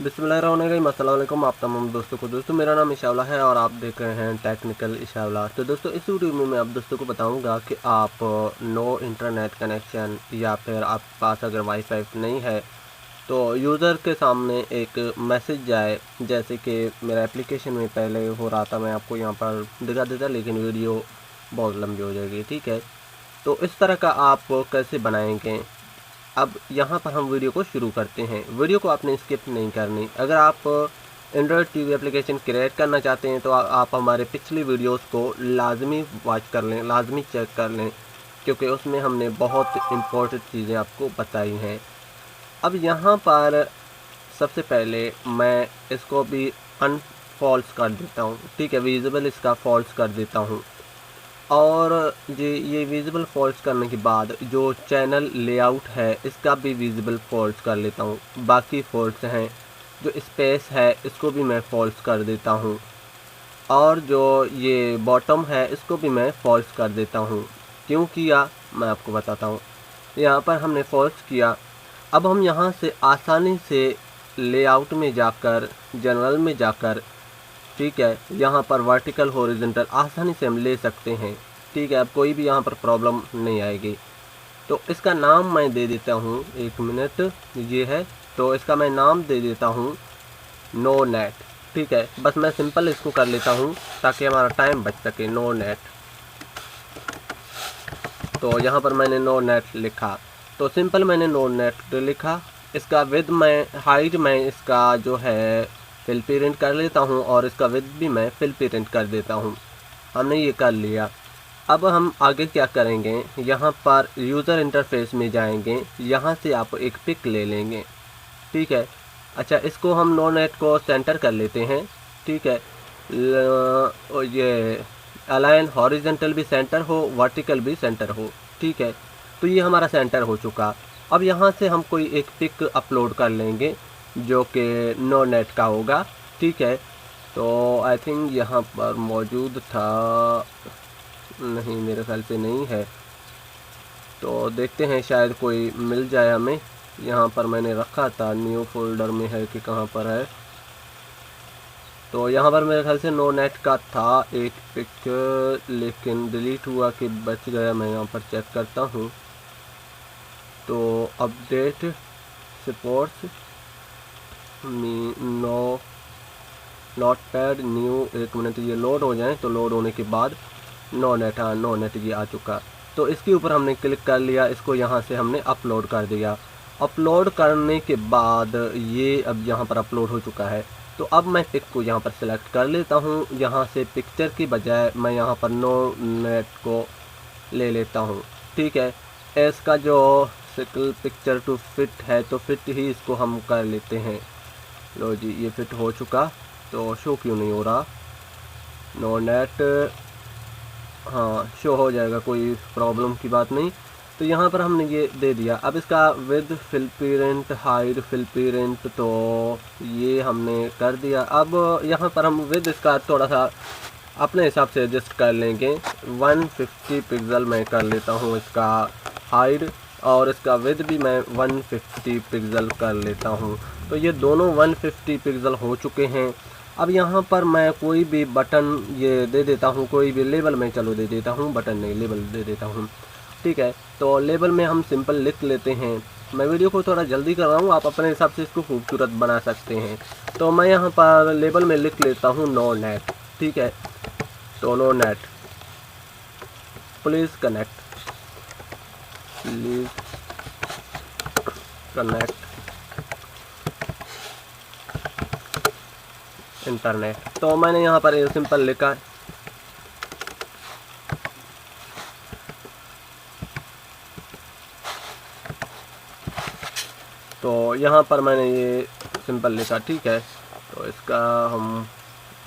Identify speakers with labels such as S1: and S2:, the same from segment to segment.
S1: बिस्मिल्लाहिर्रहमानिर्रहीम। अस्सलाम वालेकुम आप तमाम दोस्तों को। दोस्तों मेरा नाम इशावला है और आप देख रहे हैं टेक्निकल इशावला। तो दोस्तों इस वीडियो में मैं आप दोस्तों को बताऊंगा कि आप नो इंटरनेट कनेक्शन या फिर आपके पास अगर वाईफाई नहीं है तो यूज़र के सामने एक मैसेज जाए, जैसे कि मेरा एप्लीकेशन में पहले हो रहा था। मैं आपको यहाँ पर दिखा देता लेकिन वीडियो बहुत लंबी हो जाएगी, ठीक है। तो इस तरह का आप कैसे बनाएंगे, अब यहाँ पर हम वीडियो को शुरू करते हैं। वीडियो को आपने स्किप नहीं करनी। अगर आप एंड्रॉयड टीवी एप्लीकेशन क्रिएट करना चाहते हैं तो आप हमारे पिछली वीडियोस को लाजमी वॉच कर लें, लाजमी चेक कर लें, क्योंकि उसमें हमने बहुत इम्पोर्टेंट चीज़ें आपको बताई हैं। अब यहाँ पर सबसे पहले मैं इसको भी अनफॉल्स कर देता हूँ, ठीक है, विजिबल इसका फॉल्स कर देता हूँ। और ये विजिबल फॉल्स करने के बाद जो चैनल लेआउट है इसका भी विजिबल फॉल्स कर लेता हूँ। बाकी फॉल्स हैं, जो स्पेस है इसको भी मैं फॉल्स कर देता हूँ, और जो ये बॉटम है इसको भी मैं फॉल्स कर देता हूँ। क्यों किया मैं आपको बताता हूँ। यहाँ पर हमने फॉल्स किया। अब हम यहाँ से आसानी से लेआउट में जाकर, जनरल में जाकर, ठीक है, यहाँ पर वर्टिकल हॉरिजॉन्टल आसानी से हम ले सकते हैं, ठीक है। अब कोई भी यहाँ पर प्रॉब्लम नहीं आएगी। तो इसका नाम मैं दे देता हूँ, एक मिनट, ये है, तो इसका मैं नाम दे देता हूँ नो नेट, ठीक है। बस मैं सिंपल इसको कर लेता हूँ ताकि हमारा टाइम बच सके। नो नेट, तो यहाँ पर मैंने नो नेट लिखा, तो सिंपल मैंने नो नेट लिखा। इसका विद मैं, हाइट मैं इसका जो है फिल पेरेंट कर लेता हूँ, और इसका विद भी मैं फिल पेरेंट कर देता हूँ। हमने ये कर लिया। अब हम आगे क्या करेंगे, यहाँ पर यूज़र इंटरफेस में जाएंगे, यहाँ से आप एक पिक ले लेंगे, ठीक है। अच्छा, इसको हम नो नेट को सेंटर कर लेते हैं, ठीक है। ये अलाइन हॉरिजेंटल भी सेंटर हो, वर्टिकल भी सेंटर हो, ठीक है। तो ये हमारा सेंटर हो चुका। अब यहाँ से हम कोई एक पिक अपलोड कर लेंगे जो कि नो नेट का होगा, ठीक है। तो आई थिंक यहाँ पर मौजूद था, नहीं मेरे ख्याल से नहीं है, तो देखते हैं शायद कोई मिल जाए हमें। यहाँ पर मैंने रखा था, न्यू फोल्डर में है कि कहाँ पर है। तो यहाँ पर मेरे ख्याल से नो नेट का था एक पिक, लेकिन डिलीट हुआ कि बच गया। मैं यहाँ पर चेक करता हूँ। तो update supports me know note pad new, एक मिनट ये लोड हो जाए। तो लोड होने के बाद नो नेट, हाँ नो नेट ये आ चुका। तो इसके ऊपर हमने क्लिक कर लिया, इसको यहाँ से हमने अपलोड कर दिया। अपलोड करने के बाद ये अब यहाँ पर अपलोड हो चुका है। तो अब मैं पिक को यहाँ पर सिलेक्ट कर लेता हूँ। यहाँ से पिक्चर की बजाय मैं यहाँ पर नो नेट को ले लेता हूँ, ठीक है। इसका जो सिकल पिक्चर टू फिट है तो फिट ही इसको हम कर लेते हैं। लो जी, ये फिट हो चुका। तो शो क्यों नहीं हो रहा, नो नेट, हाँ शो हो जाएगा, कोई प्रॉब्लम की बात नहीं। तो यहाँ पर हमने ये दे दिया। अब इसका width fill parent, height fill parent, तो ये हमने कर दिया। अब यहाँ पर हम विद इसका थोड़ा सा अपने हिसाब से एडजस्ट कर लेंगे। 150 पिक्सल मैं कर लेता हूँ इसका हाइड, और इसका विद भी मैं 150 पिक्सल कर लेता हूँ। तो ये दोनों 150 पिक्सल हो चुके हैं। अब यहाँ पर मैं कोई भी बटन ये दे देता हूँ, कोई भी लेबल में चलो दे देता हूँ, बटन नहीं लेबल दे देता हूँ, ठीक है। तो लेबल में हम सिंपल लिख लेते हैं। मैं वीडियो को थोड़ा जल्दी कर रहा हूँ, आप अपने हिसाब से इसको खूबसूरत बना सकते हैं। तो मैं यहाँ पर लेबल में लिख लेता हूँ नो नेट, ठीक है। तो no net, please connect, please connect internet. तो मैंने यहाँ पर सिंपल लिखा। तो यहाँ पर मैंने ये सिंपल लिखा, ठीक है। तो इसका हम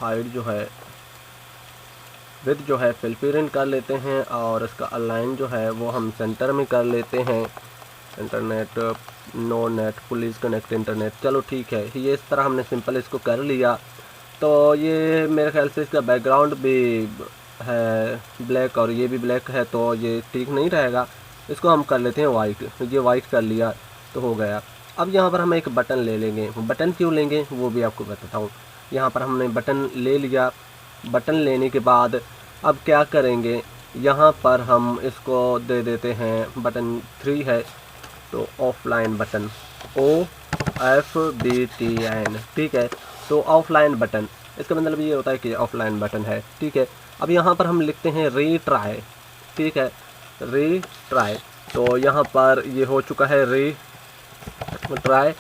S1: हाइट जो है, विद जो है फिल पेरेंट कर लेते हैं, और इसका अलाइन जो है वो हम सेंटर में कर लेते हैं। Internet no net please connect internet, चलो ठीक है। ये इस तरह हमने सिंपल इसको कर लिया। तो ये मेरे ख्याल से इसका बैकग्राउंड भी है ब्लैक और ये भी ब्लैक है, तो ये ठीक नहीं रहेगा। इसको हम कर लेते हैं वाइट। ये वाइट कर लिया तो हो गया। अब यहाँ पर हम एक बटन ले लेंगे। बटन क्यों लेंगे वो भी आपको बताता हूँ। यहाँ पर हमने बटन ले लिया। बटन लेने के बाद अब क्या करेंगे, यहाँ पर हम इसको दे देते हैं बटन 3 है तो ऑफलाइन बटन, OFBTN, ठीक है। तो ऑफलाइन बटन, इसका मतलब ये होता है कि ऑफलाइन बटन है, ठीक है। अब यहाँ पर हम लिखते हैं रीट्राई, ठीक है, रीट्राई। तो यहाँ पर ये हो चुका है रीट्राई,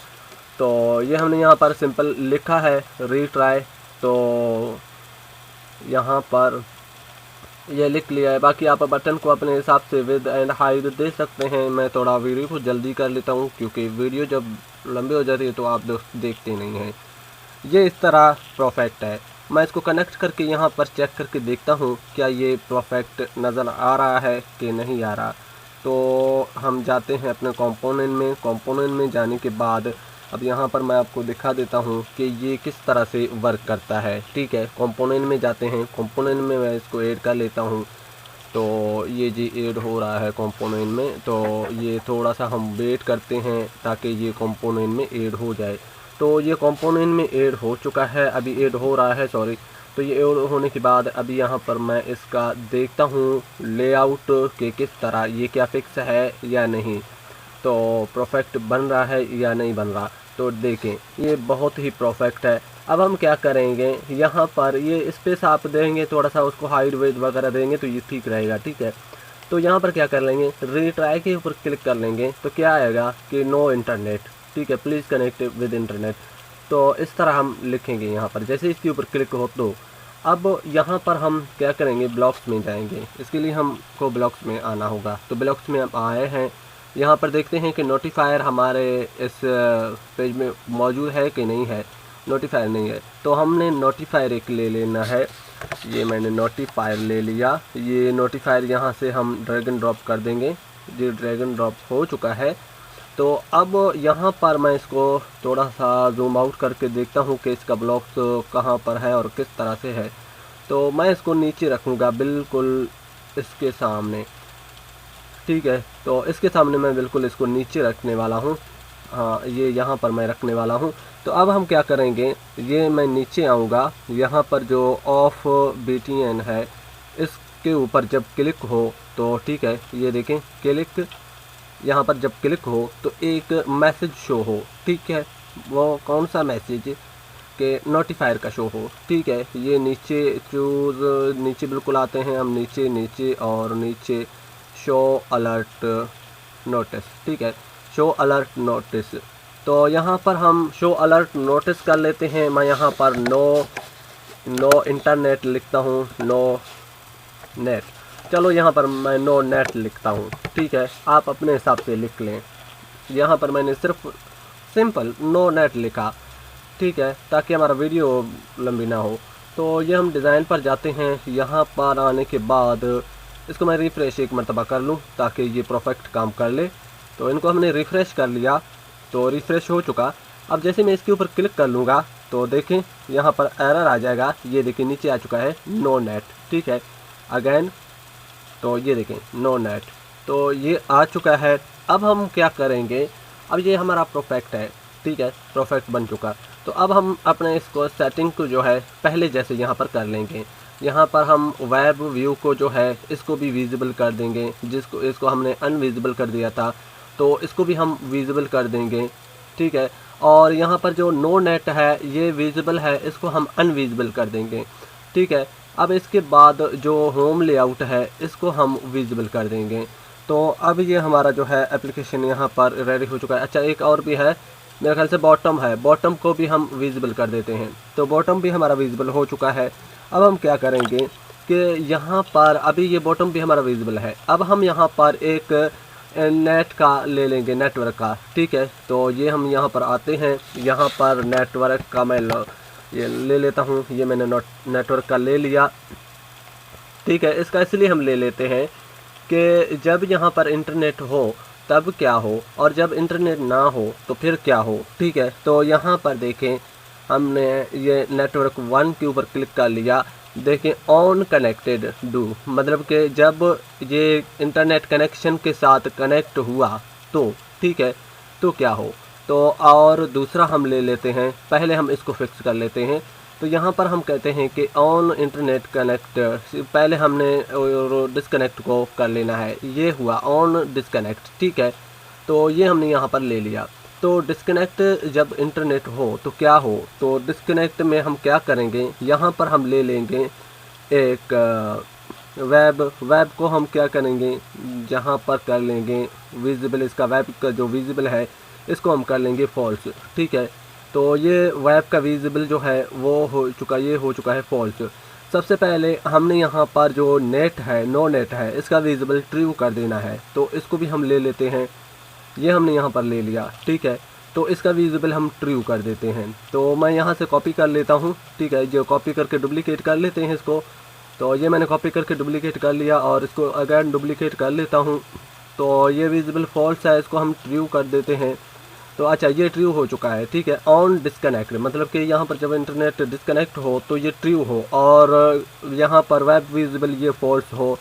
S1: तो ये हमने यहाँ पर सिंपल लिखा है रीट्राई, तो यहाँ पर ये लिख लिया है। बाकी आप बटन को अपने हिसाब से विद एंड हाइट दे सकते हैं। मैं थोड़ा वीडियो को जल्दी कर लेता हूँ क्योंकि वीडियो जब लंबी हो जाती है तो आप देखते नहीं हैं। ये इस तरह परफेक्ट है। मैं इसको कनेक्ट करके यहाँ पर चेक करके देखता हूँ क्या ये परफेक्ट नज़र आ रहा है कि नहीं आ रहा। तो हम जाते हैं अपने कंपोनेंट में जाने के बाद अब यहाँ पर मैं आपको दिखा देता हूँ कि ये किस तरह से वर्क करता है, ठीक है। कंपोनेंट में जाते हैं, कंपोनेंट में मैं इसको ऐड कर लेता हूँ। तो ये जी ऐड हो रहा है कंपोनेंट में, तो ये थोड़ा सा हम वेट करते हैं ताकि ये कंपोनेंट में ऐड हो जाए। तो ये कंपोनेंट में ऐड हो चुका है, अभी ऐड हो रहा है, सॉरी। तो ये ऐड होने के बाद अभी यहाँ पर मैं इसका देखता हूँ लेआउट के किस तरह, ये क्या फिक्स है या नहीं, तो परफेक्ट बन रहा है या नहीं बन रहा। तो देखें ये बहुत ही परफेक्ट है। अब हम क्या करेंगे, यहाँ पर ये स्पेस आप देंगे, थोड़ा सा उसको हाइट वेट वगैरह देंगे तो ये ठीक रहेगा, ठीक है। तो यहाँ पर क्या कर लेंगे, रीट्राई के ऊपर क्लिक कर लेंगे तो क्या आएगा कि नो इंटरनेट, ठीक है, प्लीज़ कनेक्ट विद इंटरनेट। तो इस तरह हम लिखेंगे यहाँ पर, जैसे इसके ऊपर क्लिक हो तो अब यहाँ पर हम क्या करेंगे, ब्लॉक्स में जाएंगे। इसके लिए हमको ब्लॉक्स में आना होगा। तो ब्लॉक्स में हम आए हैं, यहाँ पर देखते हैं कि नोटिफायर हमारे इस पेज में मौजूद है कि नहीं है। नोटिफायर नहीं है तो हमने नोटिफायर एक ले लेना है। ये मैंने नोटिफायर ले लिया। ये नोटिफायर यहाँ से हम ड्रैग एंड ड्रॉप कर देंगे। ये ड्रैग एंड ड्रॉप हो चुका है। तो अब यहाँ पर मैं इसको थोड़ा सा जूम आउट करके देखता हूँ कि इसका ब्लॉक्स कहाँ पर है और किस तरह से है। तो मैं इसको नीचे रखूँगा, बिल्कुल इसके सामने, ठीक है। तो इसके सामने मैं बिल्कुल इसको नीचे रखने वाला हूँ। हाँ, ये यहाँ पर मैं रखने वाला हूँ। तो अब हम क्या करेंगे, ये मैं नीचे आऊँगा, यहाँ पर जो ऑफ BTN है इसके ऊपर जब क्लिक हो तो ठीक है, ये देखें क्लिक, यहाँ पर जब क्लिक हो तो एक मैसेज शो हो, ठीक है। वो कौन सा मैसेज, के नोटिफायर का शो हो, ठीक है। ये नीचे चूज़, नीचे बिल्कुल आते हैं हम, नीचे और नीचे शो अलर्ट नोटिस, ठीक है, शो अलर्ट नोटिस। तो यहाँ पर हम शो अलर्ट नोटिस कर लेते हैं। मैं यहाँ पर नो इंटरनेट लिखता हूँ, नो नेट। चलो यहाँ पर मैं नो नेट लिखता हूँ, ठीक है, आप अपने हिसाब से लिख लें। यहाँ पर मैंने सिर्फ सिंपल नो नेट लिखा, ठीक है, ताकि हमारा वीडियो लंबी ना हो। तो ये हम डिज़ाइन पर जाते हैं। यहाँ पर आने के बाद इसको मैं रिफ़्रेश एक मरतबा कर लूँ ताकि ये परफेक्ट काम कर ले। तो इनको हमने रिफ़्रेश कर लिया, तो रिफ़्रेश हो चुका। अब जैसे मैं इसके ऊपर क्लिक कर लूँगा तो देखें यहाँ पर एरर आ जाएगा। ये देखें नीचे आ चुका है नो नेट, ठीक है, अगेन। तो ये देखें नो नेट, तो ये आ चुका है। अब हम क्या करेंगे, अब ये हमारा परफेक्ट है, ठीक है, परफेक्ट बन चुका। तो अब हम अपने इसको सेटिंग को जो है पहले जैसे यहाँ पर कर लेंगे। यहाँ पर हम वेब व्यू को जो है इसको भी विजिबल कर देंगे, इसको हमने अनविजिबल कर दिया था तो इसको भी हम विजिबल कर देंगे, ठीक है। और यहाँ पर जो नो नेट है ये विजिबल है, इसको हम अनविजिबल कर देंगे, ठीक है। अब इसके बाद जो होम लेआउट है इसको हम विजिबल कर देंगे। तो अब ये हमारा जो है एप्लीकेशन यहाँ पर रेडी हो चुका है। अच्छा, एक और भी है मेरे ख्याल से, बॉटम है, बॉटम को भी हम विजिबल कर देते हैं। तो बॉटम भी हमारा विजिबल हो चुका है। अब हम क्या करेंगे कि यहाँ पर अभी ये बॉटम भी हमारा विजिबल है। अब हम यहाँ पर एक नेट का ले लेंगे, नेटवर्क का, ठीक है। तो ये हम यहाँ पर आते हैं, यहाँ पर नेटवर्क का मैं ये ले लेता हूँ। ये मैंने नेटवर्क का ले लिया, ठीक है। इसका इसलिए हम ले लेते हैं कि जब यहाँ पर इंटरनेट हो तब क्या हो और जब इंटरनेट ना हो तो फिर क्या हो, ठीक है। तो यहाँ पर देखें हमने ये नेटवर्क 1 के ऊपर क्लिक कर लिया। देखें ऑन कनेक्टेड डू, मतलब कि जब ये इंटरनेट कनेक्शन के साथ कनेक्ट हुआ तो ठीक है, तो क्या हो, तो और दूसरा हम ले लेते हैं, पहले हम इसको फिक्स कर लेते हैं। तो यहाँ पर हम कहते हैं कि ऑन इंटरनेट कनेक्ट, पहले हमने डिस्कनेक्ट को कर लेना है, ये हुआ ऑन डिस्कनेक्ट, ठीक है। तो ये हमने यहाँ पर ले लिया। तो डिस्कनेक्ट जब इंटरनेट हो तो क्या हो, तो डिस्कनेक्ट में हम क्या करेंगे, यहाँ पर हम ले लेंगे एक वेब को हम क्या करेंगे, जहाँ पर कर लेंगे विजिबल, इसका वेब का जो विजिबल है इसको हम कर लेंगे फॉल्स, ठीक है। तो ये वेब का विजिबल जो है वो हो चुका, ये हो चुका है फॉल्स। सबसे पहले हमने यहाँ पर जो नेट है, नो नेट है, इसका विजिबल ट्रू कर देना है। तो इसको भी हम ले लेते हैं, ये हमने यहाँ पर ले लिया, ठीक है। तो इसका विजिबल हम ट्रू कर देते हैं। तो मैं यहाँ से कॉपी कर लेता हूँ, ठीक है, जो कॉपी करके डुप्लीकेट कर लेते हैं इसको। तो ये मैंने कॉपी करके डुप्लीकेट कर लिया और इसको अगेन डुप्लीकेट कर लेता हूँ। तो ये विजिबल फॉल्स है, इसको हम ट्रू कर देते हैं। तो अच्छा, ये ट्रू हो चुका है, ठीक है। ऑन डिस्कनेक्ट मतलब कि यहाँ पर जब इंटरनेट डिस्कनेक्ट हो तो ये ट्रू हो, और यहाँ पर वेब विजिबल ये फॉल्स हो,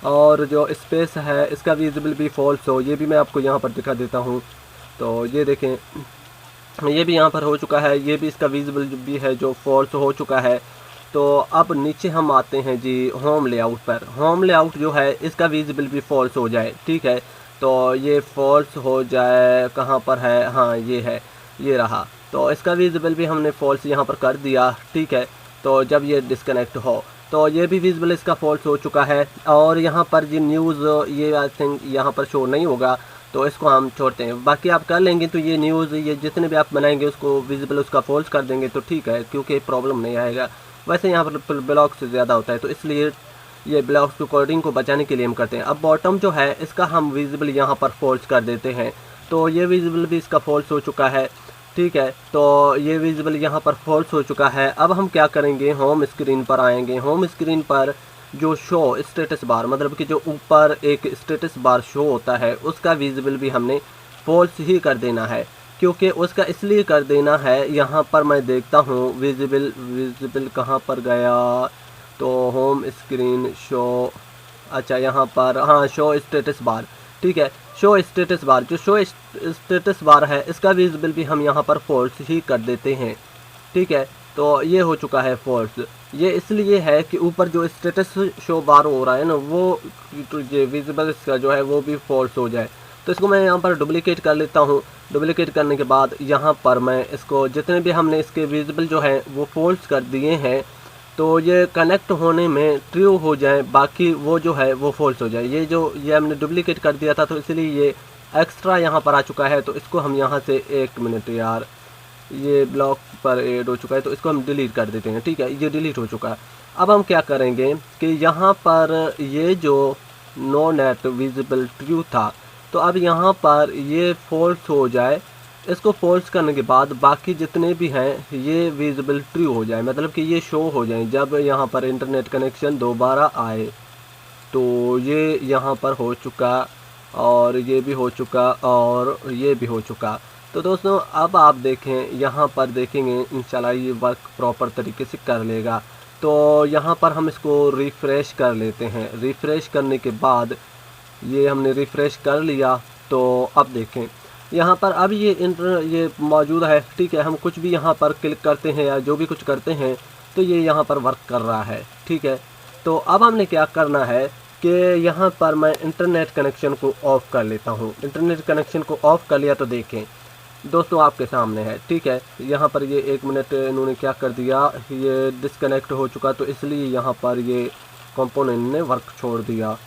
S1: और जो स्पेस है इसका विजिबल भी फॉल्स हो। ये भी मैं आपको यहाँ पर दिखा देता हूँ। तो ये देखें, ये भी यहाँ पर हो चुका है, ये भी इसका विजिबल भी है जो फॉल्स हो चुका है। तो अब नीचे हम आते हैं जी होम लेआउट पर। होम लेआउट जो है इसका विजिबल भी फॉल्स हो जाए, ठीक है। तो ये फॉल्स हो जाए, कहाँ पर है, हाँ ये है, ये रहा। तो इसका विजिबल भी हमने फॉल्स यहाँ पर कर दिया, ठीक है। तो जब ये डिस्कनेक्ट हो तो ये भी विजिबल इसका फॉल्स हो चुका है। और यहाँ पर जी न्यूज़, ये आई थिंक यहाँ पर शो नहीं होगा, तो इसको हम छोड़ते हैं। बाकी आप कर लेंगे तो ये न्यूज़, ये जितने भी आप बनाएंगे उसको विजिबल उसका फॉल्स कर देंगे तो ठीक है, क्योंकि प्रॉब्लम नहीं आएगा। वैसे यहाँ पर ब्लॉक से ज़्यादा होता है, तो इसलिए ये ब्लॉक्स की कोडिंग को बचाने के लिए हम करते हैं। अब बॉटम जो है इसका हम विजिबल यहाँ पर फॉल्स कर देते हैं। तो ये विजिबल भी इसका फॉल्स हो चुका है, ठीक है। तो ये विजिबल यहाँ पर फॉल्स हो चुका है। अब हम क्या करेंगे, होम स्क्रीन पर आएंगे। होम स्क्रीन पर जो शो स्टेटस बार, मतलब कि जो ऊपर एक स्टेटस बार शो होता है, उसका विजिबल भी हमने फॉल्स ही कर देना है। क्योंकि उसका इसलिए कर देना है, यहाँ पर मैं देखता हूँ विजिबल कहाँ पर गया, तो होम स्क्रीन शो, अच्छा यहाँ पर, हाँ शो स्टेटस बार, ठीक है। शो स्टेटस बार, जो शो स्टेटस बार है इसका विजिबल भी हम यहाँ पर फॉल्स ही कर देते हैं, ठीक है। तो ये हो चुका है फॉल्स। ये इसलिए है कि ऊपर जो स्टेटस शो बार हो रहा है ना, वो ये विजिबल इसका जो है वो भी फॉल्स हो जाए। तो इसको मैं यहाँ पर डुप्लीकेट कर लेता हूँ। डुप्लीकेट करने के बाद यहाँ पर मैं इसको, जितने भी हमने इसके विजिबल जो है वो फॉल्स कर दिए हैं, तो ये कनेक्ट होने में ट्रू हो जाए, बाकी वो जो है वो फॉल्स हो जाए। ये हमने डुप्लीकेट कर दिया था, तो इसलिए ये एक्स्ट्रा यहाँ पर आ चुका है। तो इसको हम यहाँ से, एक मिनट यार, ये ब्लॉक पर ऐड हो चुका है, तो इसको हम डिलीट कर देते हैं, ठीक है। ये डिलीट हो चुका है। अब हम क्या करेंगे कि यहाँ पर ये जो नो नेट विजिबल ट्रू था, तो अब यहाँ पर ये फॉल्स हो जाए। इसको फॉल्स करने के बाद बाकी जितने भी हैं ये विजिबल ट्रू हो जाए, मतलब कि ये शो हो जाए जब यहाँ पर इंटरनेट कनेक्शन दोबारा आए। तो ये यहाँ पर हो चुका, और ये भी हो चुका, और ये भी हो चुका। तो दोस्तों अब आप देखें, यहाँ पर देखेंगे इंशाल्लाह ये वर्क प्रॉपर तरीके से कर लेगा। तो यहाँ पर हम इसको रिफ़्रेश कर लेते हैं। रिफ़्रेश करने के बाद ये हमने रिफ़्रेश कर लिया। तो अब देखें यहाँ पर अब ये मौजूद है, ठीक है। हम कुछ भी यहाँ पर क्लिक करते हैं या जो भी कुछ करते हैं तो ये यहाँ पर वर्क कर रहा है, ठीक है। तो अब हमने क्या करना है कि यहाँ पर मैं इंटरनेट कनेक्शन को ऑफ़ कर लेता हूँ। इंटरनेट कनेक्शन को ऑफ़ कर लिया तो देखें दोस्तों आपके सामने है, ठीक है। यहाँ पर ये 1 मिनट इन्होंने क्या कर दिया, ये डिस्कनेक्ट हो चुका, तो इसलिए यहाँ पर ये कंपोनेंट ने वर्क छोड़ दिया।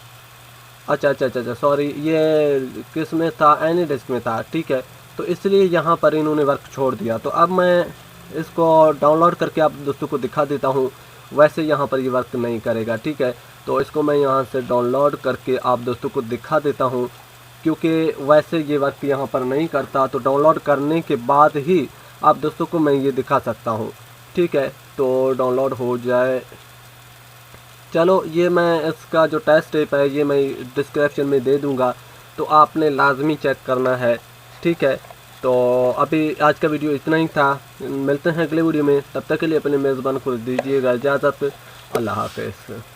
S1: अच्छा सॉरी, ये किस में था, एनी डिस्क में था, ठीक है। तो इसलिए यहाँ पर इन्होंने वर्क छोड़ दिया। तो अब मैं इसको डाउनलोड करके आप दोस्तों को दिखा देता हूँ। वैसे यहाँ पर ये वर्क नहीं करेगा, ठीक है। तो इसको मैं यहाँ से डाउनलोड करके आप दोस्तों को दिखा देता हूँ, क्योंकि वैसे ये वर्क यहाँ पर नहीं करता। तो डाउनलोड करने के बाद ही आप दोस्तों को मैं ये दिखा सकता हूँ, ठीक है। तो डाउनलोड हो जाए, चलो ये मैं इसका जो टेस्ट टेप है ये मैं डिस्क्रिप्शन में दे दूँगा, तो आपने लाजमी चेक करना है, ठीक है। तो अभी आज का वीडियो इतना ही था, मिलते हैं अगले वीडियो में। तब तक के लिए अपने मेज़बान को दीजिएगा इजाज़त। अल्लाह हाफ़िज़।